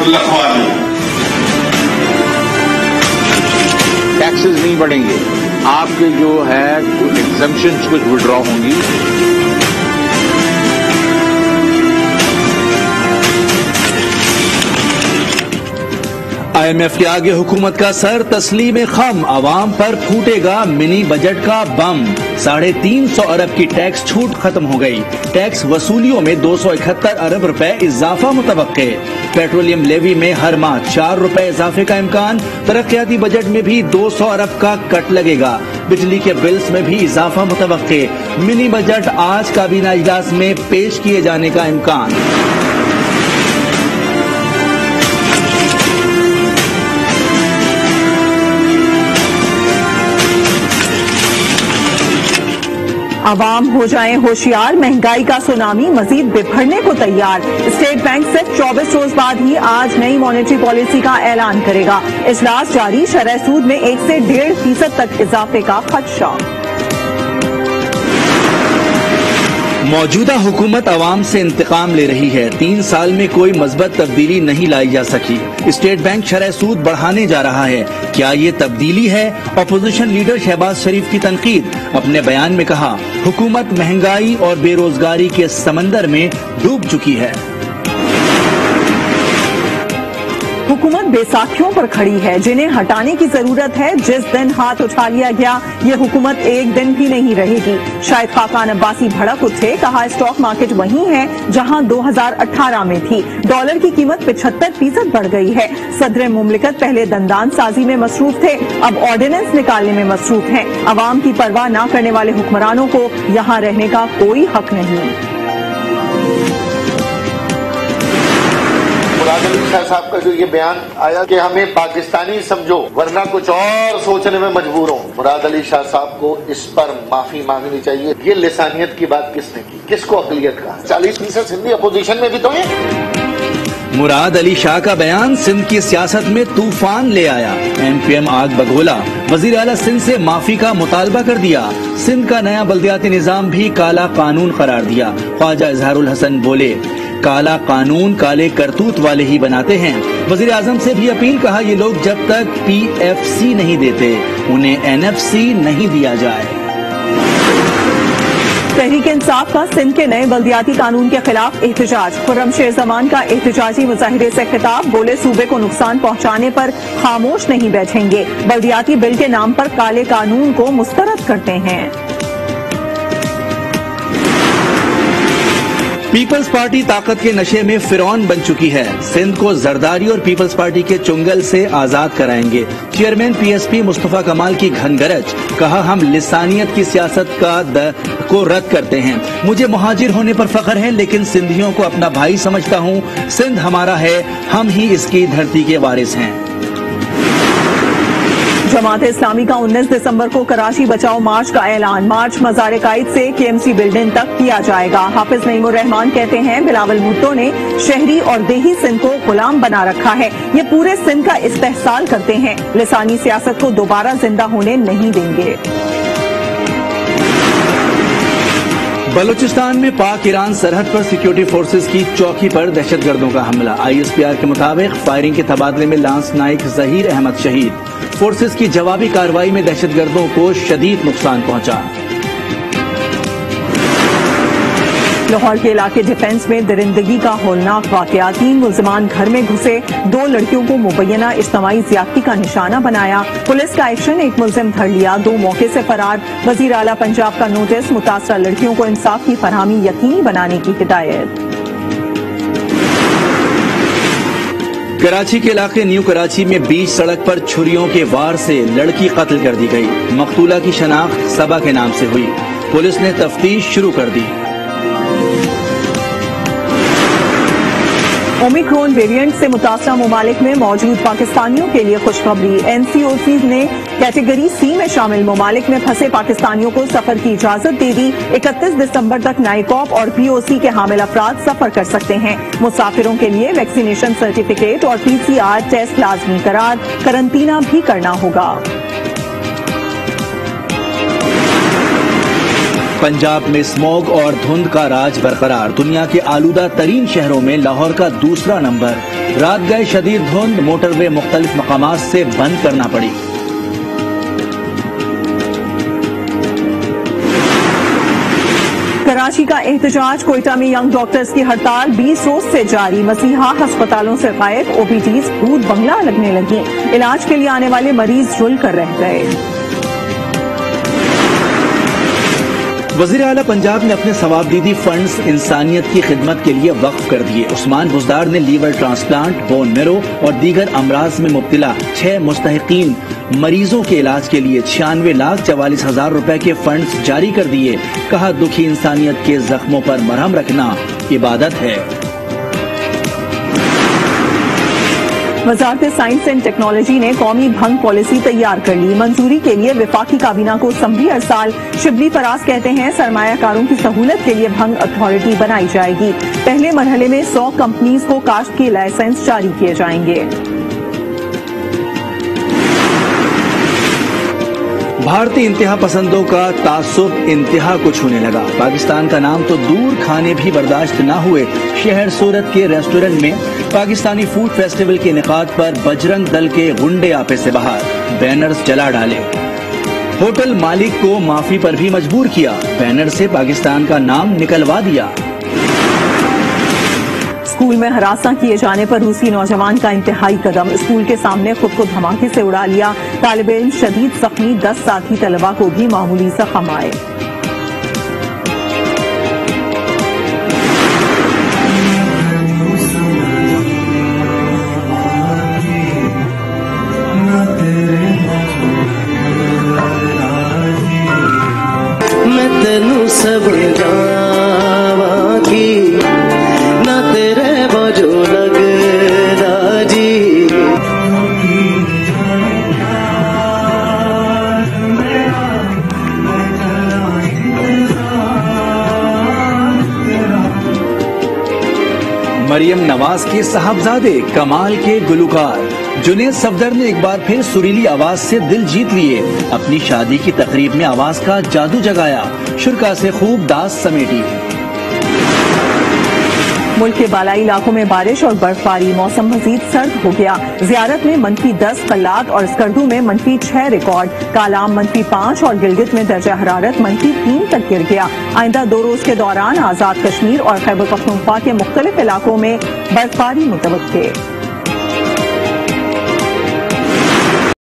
लखवा नहीं। टैक्सेस नहीं बढ़ेंगे, आपके जो है एग्जम्पशंस कुछ विड्रॉ होंगी। IMF के आगे हुकूमत का सर तस्लीम खम, आवाम पर फूटेगा मिनी बजट का बम। 350 अरब की टैक्स छूट खत्म हो गई। टैक्स वसूलियों में 271 अरब रुपए इजाफा मुतवक्के। पेट्रोलियम लेवी में हर माह 4 रुपए इजाफे का इम्कान। तरक्याती बजट में भी 200 अरब का कट लगेगा। बिजली के बिल्स में भी इजाफा मुतवक्के। मिनी बजट आज काबीना इजलास में पेश किए जाने का इम्कान। आवाम हो जाएं होशियार, महंगाई का सुनामी मजीद बिखरने को तैयार। स्टेट बैंक से 24 रोज बाद ही आज नई मॉनेटरी पॉलिसी का ऐलान करेगा। इजलास जारी, शरह सूद में 1 से 1.5% तक इजाफे का खदशा। मौजूदा हुकूमत आवाम से इंतकाम ले रही है। 3 साल में कोई मस्बत तब्दीली नहीं लाई जा सकी। स्टेट बैंक शरह सूद बढ़ाने जा रहा है। क्या ये तब्दीली है? अपोजिशन लीडर शहबाज शरीफ की तनकीद। अपने बयान में कहा, हुकूमत महंगाई और बेरोजगारी के समंदर में डूब चुकी है। हुकूमत बेसाखियों पर खड़ी है, जिन्हें हटाने की जरूरत है। जिस दिन हाथ उठा लिया गया, ये हुकूमत एक दिन भी नहीं रहेगी। शाहिद खाकान अब्बासी भड़क उठे, कहा स्टॉक मार्केट वही है जहां 2018 में थी। डॉलर की कीमत 75% बढ़ गई है। सदर मुमलिकत पहले दंदान साजी में मसरूफ थे, अब ऑर्डिनेंस निकालने में मसरूफ हैं। अवाम की परवाह न करने वाले हुक्मरानों को यहाँ रहने का कोई हक नहीं। मुराद अली शाह साहब का जो ये बयान आया कि हमें पाकिस्तानी समझो वरना कुछ और सोचने में मजबूर हो, मुराद अली शाह साहब को इस पर माफी मांगनी चाहिए। ये लिसानियत की बात किसने की? किसको अकलियत कहा? 40% सिंधी अपोजिशन में भी तो है। मुराद अली शाह का बयान सिंध की सियासत में तूफान ले आया। MPM आग बगोला। वजीर आला सिंध से माफी का मुतालबा कर दिया। सिंध का नया बल्दियाती निजाम भी काला कानून करार दिया। ख्वाजा इजहारुल हसन बोले, काला कानून काले करतूत वाले ही बनाते हैं। वजीर आजम से भी अपील, कहा ये लोग जब तक PFC नहीं देते उन्हें NFC नहीं दिया जाए। तहरीक इंसाफ का सिंध के नए बल्दियाती कानून के खिलाफ एहतजाज। खुर्रम शेर जमान का एहतजाजी मुजाहिरे से खिताब। बोले, सूबे को नुकसान पहुंचाने पर खामोश नहीं बैठेंगे। बल्दियाती बिल के नाम पर काले कानून को मुस्तरद करते हैं। पीपल्स पार्टी ताकत के नशे में फिरौन बन चुकी है। सिंध को जरदारी और पीपल्स पार्टी के चुंगल से आजाद कराएंगे। चेयरमैन PSP मुस्तफा कमाल की घनगरज। कहा, हम लिसानियत की सियासत को रद्द करते हैं। मुझे मुहाजिर होने पर फख्र है, लेकिन सिंधियों को अपना भाई समझता हूँ। सिंध हमारा है, हम ही इसकी धरती के वारिस हैं। जमात इस्लामी का 19 दिसंबर को कराची बचाओ मार्च का ऐलान। मार्च मज़ार कायद से KMC बिल्डिंग तक किया जाएगा। हाफिज नईमुर रहमान कहते हैं, बिलावल भुट्टो ने शहरी और देही सिंध को गुलाम बना रखा है। ये पूरे सिंध का इस्तेहसाल करते हैं। लिसानी सियासत को दोबारा जिंदा होने नहीं देंगे। बलूचिस्तान में पाक ईरान सरहद पर सिक्योरिटी फोर्सेज की चौकी पर दहशतगर्दों का हमला। ISPR के मुताबिक फायरिंग के तबादले में लांस नाइक जहीर अहमद शहीद। फोर्सेज की जवाबी कार्रवाई में दहशतगर्दों को शदीद नुकसान पहुंचा। लाहौर के इलाके डिफेंस में दरिंदगी का होलनाक वाकया। 3 मुलजमान घर में घुसे, 2 लड़कियों को मुबैना इज्तमाई ज्यादती का निशाना बनाया। पुलिस का एक्शन, 1 मुलजिम धर लिया, 2 मौके से फरार। वजीर आला पंजाब का नोटिस, मुतासरा लड़कियों को इंसाफ की फरहमी यकीनी बनाने की हिदायत। कराची के इलाके न्यू कराची में बीच सड़क पर छुरियों के वार से लड़की कत्ल कर दी गई। मकतूला की शनाख्त सबा के नाम से हुई। पुलिस ने तफ्तीश शुरू कर दी। ओमिक्रॉन वेरिएंट से मुतासरा ममालिक में मौजूद पाकिस्तानियों के लिए खुशखबरी। NCOC ने कैटेगरी C में शामिल ममालिक में फंसे पाकिस्तानियों को सफर की इजाजत दे दी। 31 दिसंबर तक नाइकॉप और POC के हामिल अफराद सफर कर सकते हैं। मुसाफिरों के लिए वैक्सीनेशन सर्टिफिकेट और PCR टेस्ट लाजमी करार। करंतना भी करना होगा। पंजाब में स्मॉग और धुंध का राज बरकरार। दुनिया के आलूदा तरीन शहरों में लाहौर का दूसरा नंबर। رات گئے شدید دھند، موٹر وے مختلف مقامات سے بند کرنا پڑی۔ کراچی کا احتجاج، کوئٹہ میں ینگ ڈاکٹرز کی ہڑتال 20 روز سے جاری، مسیحا ہسپتالوں سے غائب، او پی ڈیز بھوت بنگلہ لگنے لگی، علاج کے لیے آنے والے مریض رل کر رہ گئے۔ وزیر اعلیٰ پنجاب نے اپنے ثوابدیدی فنڈز انسانیت کی خدمت کے لیے وقف کر دیے۔ عثمان بزدار نے لیور ٹرانسپلانٹ، بون میرو اور دیگر امراض میں مبتلا 6 مستحقین مریضوں کے علاج کے لیے 96,44,000 روپے کے فنڈز جاری کر دیے۔ کہا دکھی انسانیت کے زخموں پر مرہم رکھنا عبادت ہے۔ وزارت سائنس اینڈ ٹیکنالوجی نے قومی بھنگ پالیسی تیار کر لی، منظوری کے لیے وفاقی کابینہ کو اسمبلی ارسال۔ شبلی فراز کہتے ہیں سرمایہ کاروں کی سہولت کے لیے بھنگ اتھارٹی بنائی جائے گی، پہلے مرحلے میں 100 کمپنیز کو کاشت کے لائسنس جاری کیے جائیں گے۔ بھارتی انتہا پسندوں کا تعصب انتہا کو چھونے لگا، پاکستان کا نام تو دور کھانے بھی برداشت نہ ہوئے۔ شہر سورت کے ریسٹورنٹ میں پاکستانی فوڈ فیسٹیول کے انعقاد پر بجرنگ دل کے غنڈے آپے سے باہر، بینرز جلا ڈالے، ہوٹل مالک کو معافی پر بھی مجبور کیا، بینر سے پاکستان کا نام نکلوا دیا۔ اسکول میں ہراساں کیے جانے پر روسی نوجوان کا انتہائی قدم، اسکول کے سامنے خود کو دھماکے سے اڑا لیا، طالب علم شدید زخمی، 10 ساتھی طلباء کو بھی معمولی زخم آئے۔ مریم نواز کے صاحبزادے کمال کے گلوکار جنید صفدر نے ایک بار پھر سریلی آواز سے دل جیت لیے، اپنی شادی کی تقریب میں آواز کا جادو جگایا، شرکا سے خوب داس سمیٹی۔ ملک کے بالائی علاقوں میں بارش اور برف باری، موسم مزید سرد ہو گیا، زیارت میں -10، قلات اور اسکردو میں -6 ریکارڈ، کالام -5 اور گلگت میں درجہ حرارت -3 تک گر گیا۔ آئندہ 2 روز کے دوران آزاد کشمیر اور خیبر پختونخوا کے مختلف علاقوں میں برف باری متوقع۔